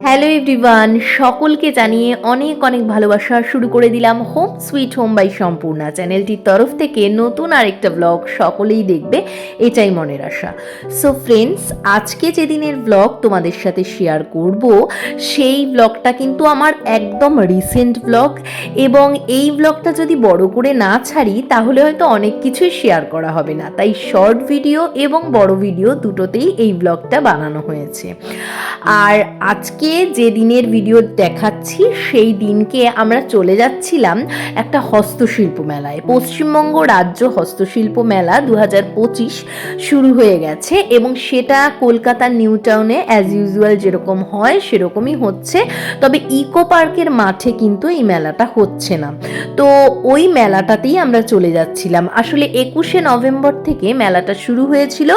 Hello everyone, সকলকে জানিয়ে অনেক অনেক ভালোবাসা শুরু করে দিলাম home sweet home by Sampurna চ্যানেলটির তরফ থেকে নতুন আরেকটা ব্লগ সকলেই দেখবে, এটাই মনের আশা। সো ফ্রেন্ডস, আজকে যে দিনের ব্লগ তোমাদের সাথে শেয়ার করব সেই ব্লগটা কিন্তু আমার একদম রিসেন্ট ব্লগ, এবং এই ব্লগটা যদি বড় করে না ছাড়ি তাহলে হয়তো অনেক কিছুই শেয়ার করা হবে না, তাই শর্ট ভিডিও এবং বড় ভিডিও দুটোতেই এই ব্লগটা বানানো হয়েছে। আর আজকে যে দিনের ভিডিও দেখাচ্ছি সেই দিনকে আমরা চলে যাচ্ছিলাম একটা হস্তশিল্প মেলায়। পশ্চিমবঙ্গ রাজ্য হস্তশিল্প মেলা 2025 শুরু হয়ে গেছে, এবং সেটা কলকাতার নিউ টাউনে অ্যাজ ইউজুয়াল যেরকম হয় সেরকমই হচ্ছে, তবে ইকো পার্কের মাঠে কিন্তু এই মেলাটা হচ্ছে না। তো ওই মেলাটাতেই আমরা চলে যাচ্ছিলাম। আসলে 21শে নভেম্বর থেকে মেলাটা শুরু হয়েছিল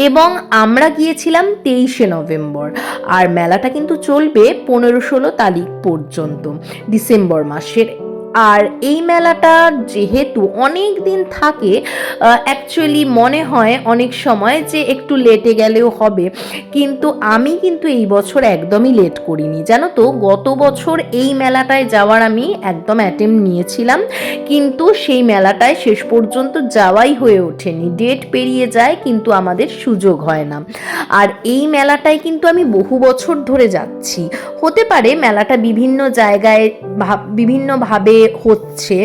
এবং আমরা গিয়েছিলাম 23শে নভেম্বর। আর মেলাটা কিন্তু চলবে 15-16 তারিখ পর্যন্ত, ডিসেম্বর মাসের। আর এই মেলাটা যেহেতু অনেক দিন থাকে, অ্যাকচুয়ালি মনে হয় অনেক সময় যে একটু লেটে গেলেও হবে, কিন্তু আমি কিন্তু এই বছর একদমই লেট করিনি। জানো তো, গত বছর এই মেলাটায় যাওয়ার আমি একদম অ্যাটেম্প নিয়েছিলাম, কিন্তু সেই মেলাটায় শেষ পর্যন্ত যাওয়াই হয়ে ওঠেনি। ডেট পেরিয়ে যায় কিন্তু আমাদের সুযোগ হয় না। আর এই মেলাটায় কিন্তু আমি বহু বছর ধরে যাচ্ছি। হতে পারে মেলাটা বিভিন্ন জায়গায় বিভিন্নভাবে হচ্ছে,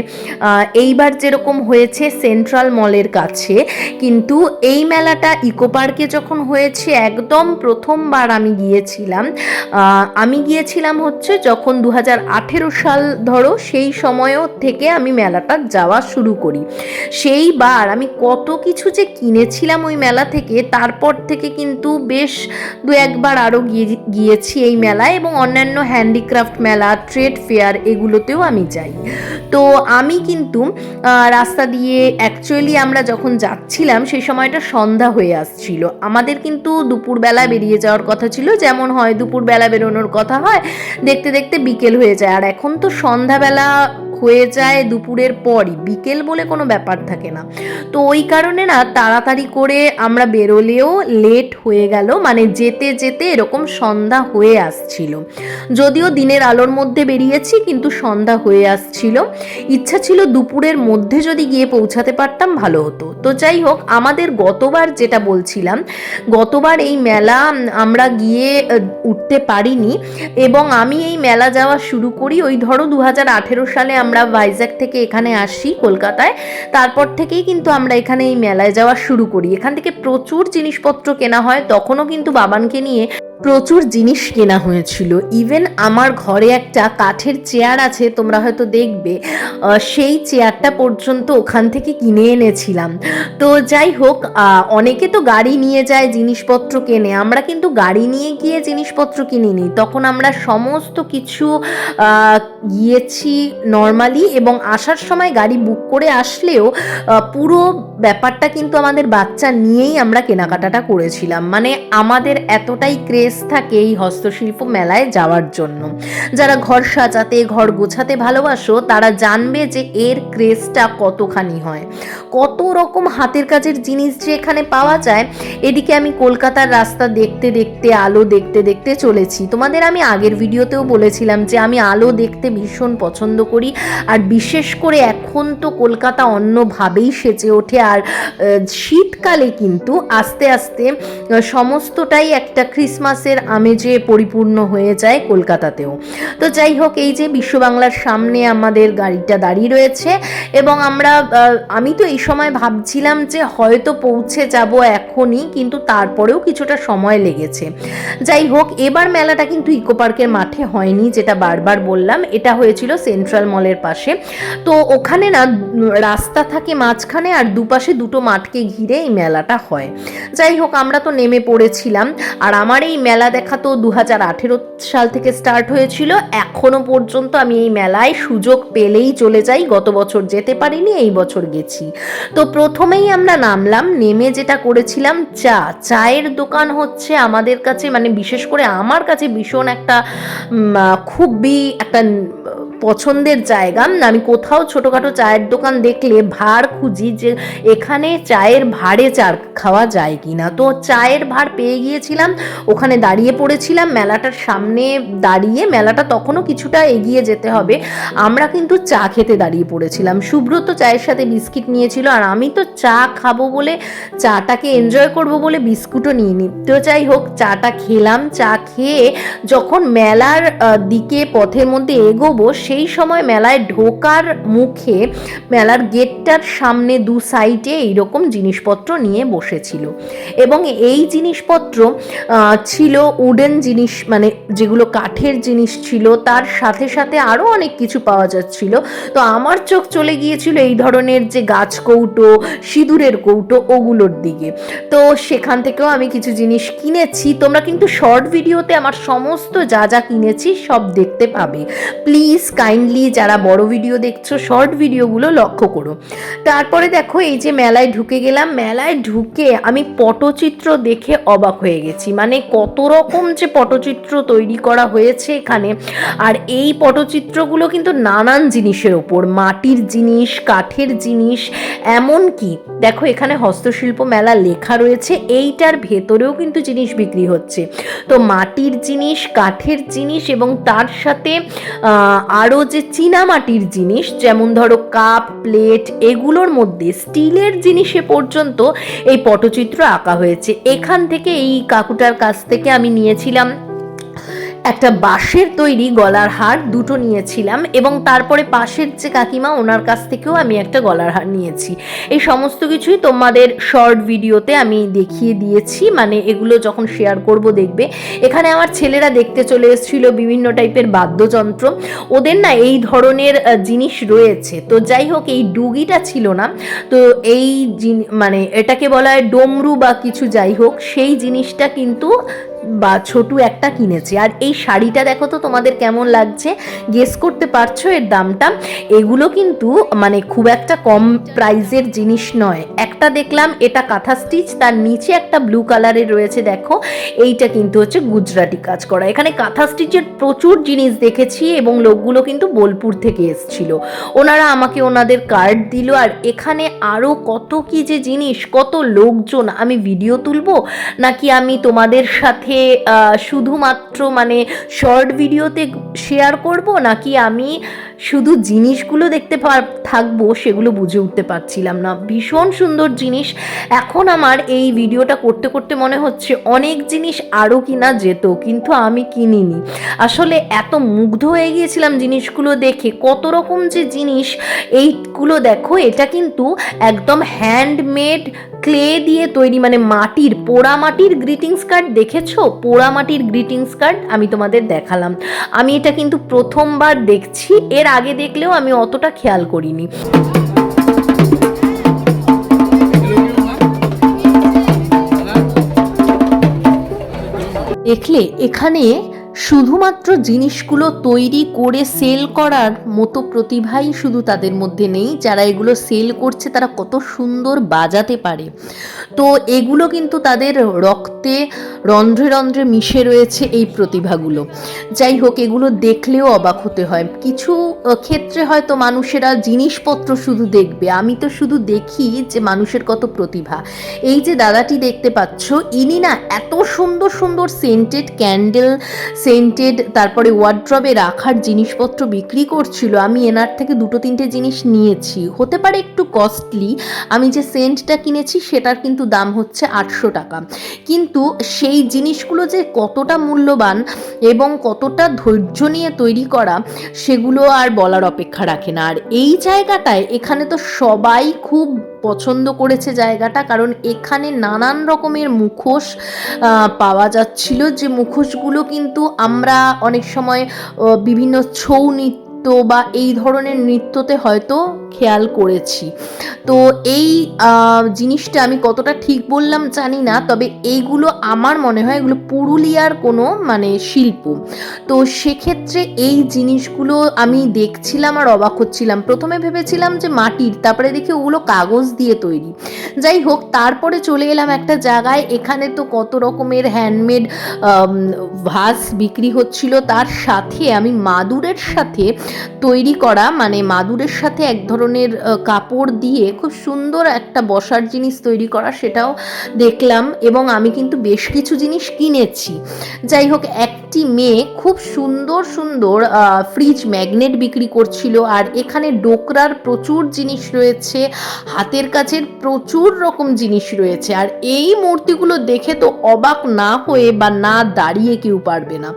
এইবার যেরকম হয়েছে সেন্ট্রাল মলের কাছে, কিন্তু এই মেলাটা ইকো পার্কে যখন হয়েছে একদম প্রথমবার আমি গিয়েছিলাম হচ্ছে যখন 2018 সাল, ধরো সেই সময়ও থেকে আমি মেলাটা যাওয়া শুরু করি। সেইবার আমি কত কিছু যে কিনেছিলাম ওই মেলা থেকে, তারপর থেকে কিন্তু বেশ দু একবার আরও গিয়েছি এই মেলায়, এবং অন্যান্য হ্যান্ডিক্রাফট মেলা, ট্রেড ফেয়ার এগুলোতেও আমি যাই। তো আমি কিন্তু রাস্তা দিয়ে অ্যাকচুয়ালি আমরা যখন যাচ্ছিলাম সেই সময়টা সন্ধ্যা হয়ে আসছিল। আমাদের কিন্তু দুপুরবেলা বেরিয়ে যাওয়ার কথা ছিল, যেমন হয় দুপুরবেলা বেরোনোর কথা হয়, দেখতে দেখতে বিকেল হয়ে যায়। আর এখন তো সন্ধ্যাবেলা হয়ে যায় দুপুরের পরই, বিকেল বলে কোনো ব্যাপার থাকে না। তো ওই কারণে না তাড়াতাড়ি করে আমরা বেরোলেও লেট হয়ে গেল, মানে যেতে যেতে এরকম সন্ধ্যা হয়ে আসছিল। যদিও দিনের আলোর মধ্যে বেরিয়েছি কিন্তু সন্ধ্যা হয়ে আসছিল। ইচ্ছা ছিল দুপুরের মধ্যে যদি গিয়ে পৌঁছাতে পারতাম ভালো হতো। তো যাই হোক, আমাদের গতবার যেটা বলছিলাম, গতবার এই মেলা আমরা গিয়ে উঠতে পারিনি, এবং আমি এই মেলা যাওয়া শুরু করি ওই ধরো 2018 সালে আমরা ভাইজ্যাগ থেকে এখানে আসি কলকাতায়। তারপর থেকেই কিন্তু আমরা এখানে এই মেলায় যাওয়া শুরু করি। এখান থেকে প্রচুর জিনিসপত্র কেনা হয়, তখনও কিন্তু বাবানকে নিয়ে প্রচুর জিনিস কেনা হয়েছিল। ইভেন আমার ঘরে একটা কাঠের চেয়ার আছে, তোমরা হয়তো দেখবে, সেই চেয়ারটা পর্যন্ত ওখান থেকে কিনে এনেছিলাম। তো যাই হোক, অনেকে তো গাড়ি নিয়ে যায় জিনিসপত্র কেনে, আমরা কিন্তু গাড়ি নিয়ে গিয়ে জিনিসপত্র কিনিনি। তখন আমরা সমস্ত কিছু গিয়েছি নর্মালি, এবং আসার সময় গাড়ি বুক করে আসলেও পুরো ব্যাপারটা কিন্তু আমাদের বাচ্চা নিয়েই আমরা কেনাকাটাটা করেছিলাম। মানে আমাদের এতটাই ক্রেজ থাকে এই হস্তশিল্প মেলায় যাওয়ার জন্য। যারা ঘর সাজাতে, ঘর গোছাতে ভালোবাসো তারা জানবে যে এর ক্রেজটা কতখানি হয়, কত রকম হাতের কাজের জিনিস যে এখানে পাওয়া যায়। এদিকে আমি কলকাতার রাস্তা দেখতে দেখতে, আলো দেখতে দেখতে চলেছি। তোমাদের আমি আগের ভিডিওতেও বলেছিলাম যে আমি আলো দেখতে ভীষণ পছন্দ করি, আর বিশেষ করে এখন তো কলকাতা অন্যভাবেই সেজে ওঠে। আর শীতকালে কিন্তু আস্তে আস্তে সমস্তটাই একটা ক্রিসমাসের আমেজে পরিপূর্ণ হয়ে যায় কলকাতাতেও। তো যাই হোক, এই যে বিশ্ব বাংলার সামনে আমাদের গাড়িটা দাঁড়িয়ে রয়েছে, এবং আমি তো এই সময় ভাবছিলাম যে হয়তো পৌঁছে যাব এখনই, কিন্তু তারপরেও কিছুটা সময় লেগেছে। যাই হোক, এবার মেলাটা কিন্তু ইকো পার্কের মাঠে হয়নি, যেটা বারবার বললাম, এটা হয়েছিল সেন্ট্রাল মলের পাশে। তো ওখানে না রাস্তা থাকে মাঝখানে, আর দুপাশে দুটো মাঠকে ঘিরে এই মেলাটা হয়। যাই হোক, আমরা তো নেমে পড়েছিলাম। আর আমার এই মেলা দেখা তো 2018 সাল থেকে স্টার্ট হয়েছিল, এখনো পর্যন্ত আমি এই মেলায় সুযোগ পেলেই চলে যাই। গত বছর যেতে পারিনি, এই বছর গেছি। তো প্রথমেই আমরা নামলাম, নেমে যেটা করেছিলাম, চায়ের দোকান হচ্ছে আমাদের কাছে, মানে বিশেষ করে আমার কাছে ভীষণ একটা খুবই একটা পছন্দের জায়গা। আমি কোথাও ছোটোখাটো চায়ের দোকান দেখলে ভাঁড় খুঁজি যে এখানে চায়ের ভাঁড়ে চা খাওয়া যায় কি না। তো চায়ের ভাঁড় পেয়ে গিয়েছিলাম, ওখানে দাঁড়িয়ে পড়েছিলাম মেলাটার সামনে দাঁড়িয়ে। মেলাটা তখনও কিছুটা এগিয়ে যেতে হবে, আমরা কিন্তু চা খেতে দাঁড়িয়ে পড়েছিলাম। সুব্রত চায়ের সাথে বিস্কিট নিয়েছিল, আর আমি তো চা খাবো বলে, চাটাকে এনজয় করব বলে বিস্কুটও নিইনি। তো যাই হোক, চাটা খেলাম। চা খেয়ে যখন মেলার দিকে পথের মধ্যে এগোবো, সেই সময় মেলায় ঢোকার মুখে মেলার গেটটার সামনে দু সাইডে এইরকম জিনিসপত্র নিয়ে বসেছিল, এবং এই জিনিসপত্র ছিল উডেন জিনিস, মানে যেগুলো কাঠের জিনিস ছিল, তার সাথে সাথে আরও অনেক কিছু পাওয়া যাচ্ছিল। তো আমার চোখ চলে গিয়েছিল এই ধরনের যে গাছ কৌটো, সিঁদুরের কৌটো, ওগুলোর দিকে। তো সেখান থেকেও আমি কিছু জিনিস কিনেছি। তোমরা কিন্তু শর্ট ভিডিওতে আমার সমস্ত যা যা কিনেছি সব দেখতে পাবে। প্লিজ কাইন্ডলি যারা বড় ভিডিও দেখছো, শর্ট ভিডিওগুলো লক্ষ্য করো। তারপরে দেখো, এই যে মেলায় ঢুকে গেলাম। মেলায় ঢুকে আমি পটচিত্র দেখে অবাক হয়ে গেছি। মানে কত রকম যে পটচিত্র তৈরি করা হয়েছে এখানে। আর এই পটচিত্রগুলো কিন্তু নানান জিনিসের ওপর, মাটির জিনিস, কাঠের জিনিস, এমনকি দেখো এখানে হস্তশিল্প মেলা লেখা রয়েছে, এইটার ভেতরেও কিন্তু জিনিস বিক্রি হচ্ছে। তো মাটির জিনিস, কাঠের জিনিস, এবং তার সাথে আরও যে চীনামাটির জিনিস, যেমন ধরো কাপ, প্লেট, এগুলোর মধ্যে স্টিলের জিনিসে পর্যন্ত এই পটচিত্র আঁকা হয়েছে। এখান থেকে এই কাকুটার কাছ থেকে আমি নিয়েছিলাম একটা বাঁশের তৈরি গলার হার, দুটো নিয়েছিলাম, এবং তারপরে পাশের যে কাকিমা, ওনার কাছ থেকেও আমি একটা গলার হার নিয়েছি। এই সমস্ত কিছুই তোমাদের শর্ট ভিডিওতে আমি দেখিয়ে দিয়েছি, মানে এগুলো যখন শেয়ার করব দেখবে। এখানে আমার ছেলেরা দেখতে চলে এসেছিল বিভিন্ন টাইপের বাদ্যযন্ত্র, ওদের না এই ধরনের জিনিস রয়েছে। তো যাই হোক, এই ডুগিটা ছিল না, তো এই মানে এটাকে বলা হয় ডমরু বা কিছু, যাই হোক সেই জিনিসটা কিন্তু বা ছোটু একটা কিনেছে। আর এই শাড়িটা দেখো তো তোমাদের কেমন লাগছে, গেস করতে পারছো এর দামটা? এগুলো কিন্তু মানে খুব একটা কম প্রাইজের জিনিস নয়। একটা দেখলাম এটা কাঁথা স্টিচ, তার নিচে একটা ব্লু কালারের রয়েছে, দেখো এইটা কিন্তু হচ্ছে গুজরাটি কাজ করা। এখানে কাঁথা স্টিচের প্রচুর জিনিস দেখেছি, এবং লোকগুলো কিন্তু বোলপুর থেকে এসছিল, ওনারা আমাকে ওনাদের কার্ড দিল। আর এখানে আরও কত কি যে জিনিস, কত লোকজন। আমি ভিডিও তুলবো নাকি আমি তোমাদের সাথে শুধুমাত্র মানে শর্ট ভিডিওতে শেয়ার করব, নাকি আমি শুধু জিনিসগুলো দেখতে থাকবো, সেগুলো বুঝে উঠতে পারছিলাম না। ভীষণ সুন্দর জিনিস। এখন আমার এই ভিডিওটা করতে করতে মনে হচ্ছে অনেক জিনিস আরও কিনা যেত, কিন্তু আমি কিনিনি। আসলে এত মুগ্ধ হয়ে গিয়েছিলাম জিনিসগুলো দেখে, কত রকম যে জিনিস। এইগুলো দেখো, এটা কিন্তু একদম হ্যান্ডমেড ক্লে দিয়ে তৈরি, মানে মাটির, পোড়া মাটির গ্রিটিংস কার্ড। দেখেছো পোড়া মাটির গ্রিটিংস কার্ড? আমি তোমাদের দেখালাম। আমি এটা কিন্তু প্রথমবার দেখছি, এর আগে দেখলেও আমি অতটা খেয়াল করিনি। দেখলে এখানে শুধুমাত্র জিনিসগুলো তৈরি করে সেল করার মতো প্রতিভাই শুধু তাদের মধ্যে নেই, যারা এগুলো সেল করছে তারা কত সুন্দর বাজাতে পারে। তো এগুলো কিন্তু তাদের রক্তে রন্ধ্রে রন্ধ্রে মিশে রয়েছে এই প্রতিভাগুলো। যাই হোক, এগুলো দেখলেও অবাক হতে হয়। কিছু ক্ষেত্রে হয়তো মানুষেরা জিনিসপত্র শুধু দেখবে, আমি তো শুধু দেখি যে মানুষের কত প্রতিভা। এই যে দাদাটি দেখতে পাচ্ছ, ইনি না এত সুন্দর সুন্দর সেন্টেড ক্যান্ডেল, সেন্টেড, তারপরে ওয়ার্ড্রবে রাখার জিনিসপত্র বিক্রি করছিল। আমি এনার থেকে দুটো তিনটে জিনিস নিয়েছি, হতে পারে একটু কস্টলি। আমি যে সেন্টটা কিনেছি সেটার কিন্তু দাম হচ্ছে 800 টাকা। কিন্তু সেই জিনিসগুলো যে কতটা মূল্যবান এবং কতটা ধৈর্য নিয়ে তৈরি করা, সেগুলো আর বলার অপেক্ষা রাখে না। আর এই জায়গাটায়, এখানে তো সবাই খুব পছন্দ করেছে জায়গাটা, কারণ এখানে নানান রকমের মুখোশ পাওয়া যাচ্ছিল, যে মুখোশগুলো কিন্তু আমরা অনেক সময় বিভিন্ন ছৌ নৃত্য বা এই ধরনের নৃত্যতে হয়তো খেয়াল করেছি। তো এই জিনিসটা আমি কতটা ঠিক বললাম জানি না, তবে এইগুলো আমার মনে হয় এগুলো পুরুলিয়ার কোনো মানে শিল্প। তো সেক্ষেত্রে এই জিনিসগুলো আমি দেখছিলাম আর অবাক হচ্ছিলাম। প্রথমে ভেবেছিলাম যে মাটির, তারপরে দেখি ওগুলো কাগজ দিয়ে তৈরি। যাই হোক, তারপরে চলে এলাম একটা জায়গায়, এখানে তো কত রকমের হ্যান্ডমেড ভাস বিক্রি হচ্ছিল। তার সাথে আমি মাদুরের সাথে তৈরি করা, মানে মাদুরের সাথে এক ধরনের কাপড় দিয়ে খুব সুন্দর একটা বসার জিনিস তৈরি করা, সেটাও দেখলাম। এবং আমি কিন্তু বেশ কিছু জিনিস কিনেছি। যাই হোক, একটি মেয়ে খুব সুন্দর সুন্দর ফ্রিজ ম্যাগনেট বিক্রি করছিল, আর এখানে ডোকরার প্রচুর জিনিস রয়েছে, হাতের কাছের প্রচুর রকম জিনিস রয়েছে। আর এই মূর্তিগুলো দেখে তো অবাক না হয়ে বা না দাঁড়িয়ে কেউ পারবে না,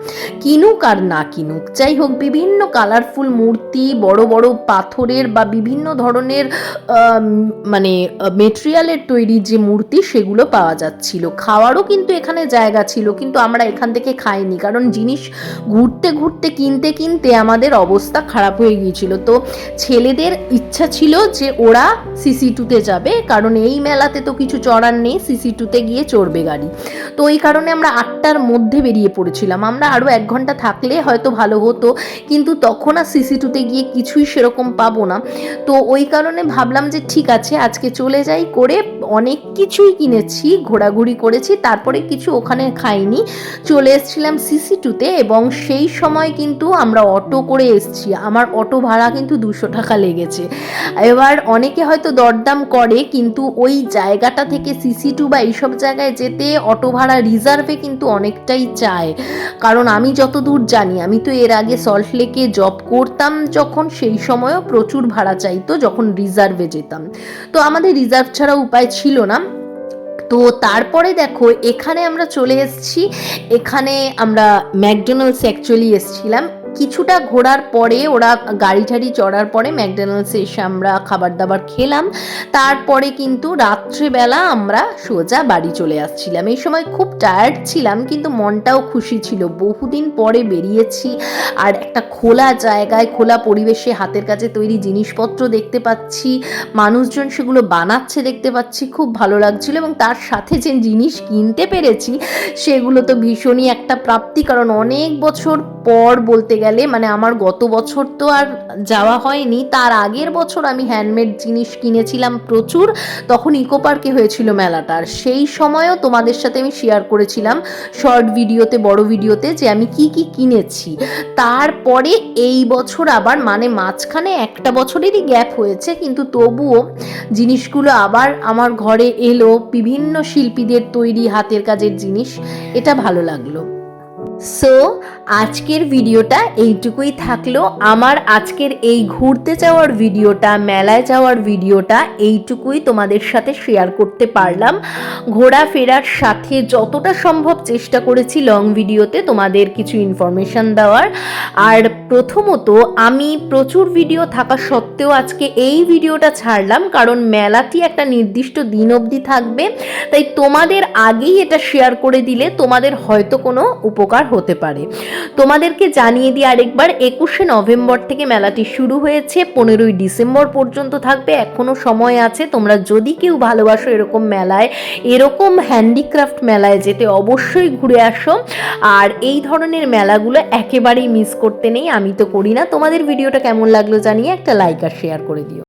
কিনুক আর না কিনুক। যাই হোক, বিভিন্ন কালারফুল মূর্তি, বড় বড় পাথরের বা বিভিন্ন ধরনের মানে মেটেরিয়ালের তৈরি যে মূর্তি, সেগুলো পাওয়া যাচ্ছিল। খাওয়ারও কিন্তু এখানে জায়গা ছিল, কিন্তু আমরা এখান থেকে খাইনি, কারণ জিনিস ঘুরতে ঘুরতে কিনতে কিনতে আমাদের অবস্থা খারাপ হয়ে গিয়েছিল। তো ছেলেদের ইচ্ছা ছিল যে ওরা সিসি2তে যাবে, কারণ এই মেলাতে তো কিছু চড়ার নেই, সিসি2তে গিয়ে চড়বে গাড়ি। তো এই কারণে আমরা 8টার মধ্যে বেরিয়ে পড়েছিলাম। আমরা আরও 1 ঘন্টা থাকলে হয়তো ভালো হতো, কিন্তু তখন আর সিসি2তে গিয়ে কিছুই সেরকম পাবো না। তো ওই কারণে ভাবলাম যে ঠিক আছে, আজকে চলে যাই। করে অনেক কিছুই কিনেছি, ঘোরাঘুরি করেছি, তারপরে কিছু ওখানে খাইনি, চলে এসেছিলাম সিসি2তে। এবং সেই সময় কিন্তু আমরা অটো করে এসেছি, আমার অটো ভাড়া কিন্তু 200 টাকা লেগেছে। এবার অনেকে হয়তো দরদাম করে, কিন্তু ওই জায়গাটা থেকে সিসি2 বা এইসব জায়গায় যেতে অটো ভাড়া রিজার্ভে কিন্তু অনেকটাই চায়। কারণ আমি যতদূর জানি, আমি তো এর আগে সল্টলেকে জব করতাম যখন, সেই সময়ও প্রচুর ভাড়া চাইতো যখন রিজার্ভে যেতাম। তো আমাদের রিজার্ভ ছাড়া উপায় ছিল না। তো তারপরে দেখো, এখানে আমরা চলে এসেছি। এখানে আমরা ম্যাকডোনাল্ডস অ্যাকচুয়ালি এসেছিলাম। কিছুটা ঘোরার পরে, ওরা গাড়ি ঠাড়ি চড়ার পরে ম্যাকডোনাল্ডসে এসে আমরা খাবার দাবার খেলাম। তারপরে কিন্তু রাত্রেবেলা আমরা সোজা বাড়ি চলে আসছিলাম। এই সময় খুব টায়ার্ড ছিলাম, কিন্তু মনটাও খুশি ছিল, বহুদিন পরে বেরিয়েছি, আর একটা খোলা জায়গায়, খোলা পরিবেশে হাতের কাছে তৈরি জিনিসপত্র দেখতে পাচ্ছি, মানুষজন সেগুলো বানাচ্ছে দেখতে পাচ্ছি, খুব ভালো লাগছিল। এবং তার সাথে যে জিনিস কিনতে পেরেছি, সেগুলো তো ভীষণই একটা প্রাপ্তি, কারণ অনেক বছর পর বলতে গেলে, মানে আমার গত বছর তো আর যাওয়া হয়নি, তার আগের বছর আমি হ্যান্ডমেড জিনিস কিনেছিলাম প্রচুর, তখন ইকো পার্কে হয়েছিল মেলাটা। আর সেই সময়ও তোমাদের সাথে আমি শেয়ার করেছিলাম শর্ট ভিডিওতে, বড় ভিডিওতে, যে আমি কি কি কিনেছি। তারপরে এই বছর আবার, মানে মাঝখানে একটা বছরেরই গ্যাপ হয়েছে, কিন্তু তবুও জিনিসগুলো আবার আমার ঘরে এলো, বিভিন্ন শিল্পীদের তৈরি হাতের কাজের জিনিস, এটা ভালো লাগলো। সো আজকের ভিডিওটা এইটুকুই থাকলো। আমার আজকের এই ঘুরতে যাওয়ার ভিডিওটা, মেলায় যাওয়ার ভিডিওটা এইটুকুই তোমাদের সাথে শেয়ার করতে পারলাম। ঘোরাফেরার সাথে যতটা সম্ভব চেষ্টা করেছি লং ভিডিওতে তোমাদের কিছু ইনফরমেশন দেওয়ার। আর প্রথমত, আমি প্রচুর ভিডিও থাকা সত্ত্বেও আজকে এই ভিডিওটা ছাড়লাম, কারণ মেলাটি একটা নির্দিষ্ট দিন অবধি থাকবে, তাই তোমাদের আগেই এটা শেয়ার করে দিলে তোমাদের হয়তো কোনো উপকার হতে পারে। তোমাদেরকে জানিয়ে দিই আরেকবার, 21শে নভেম্বর থেকে মেলাটি শুরু হয়েছে, 15ই ডিসেম্বর পর্যন্ত থাকবে, এখনো সময় আছে। তোমরা যদি কেউ ভালোবাসো এরকম মেলায়, এরকম হ্যান্ডিক্রাফট মেলায় যেতে, অবশ্যই ঘুরে আসো। আর এই ধরনের মেলাগুলো একেবারেই মিস করতে নেই, আমি তো করি না। তোমাদের ভিডিওটা কেমন লাগলো জানিয়ে একটা লাইক আর শেয়ার করে দিও।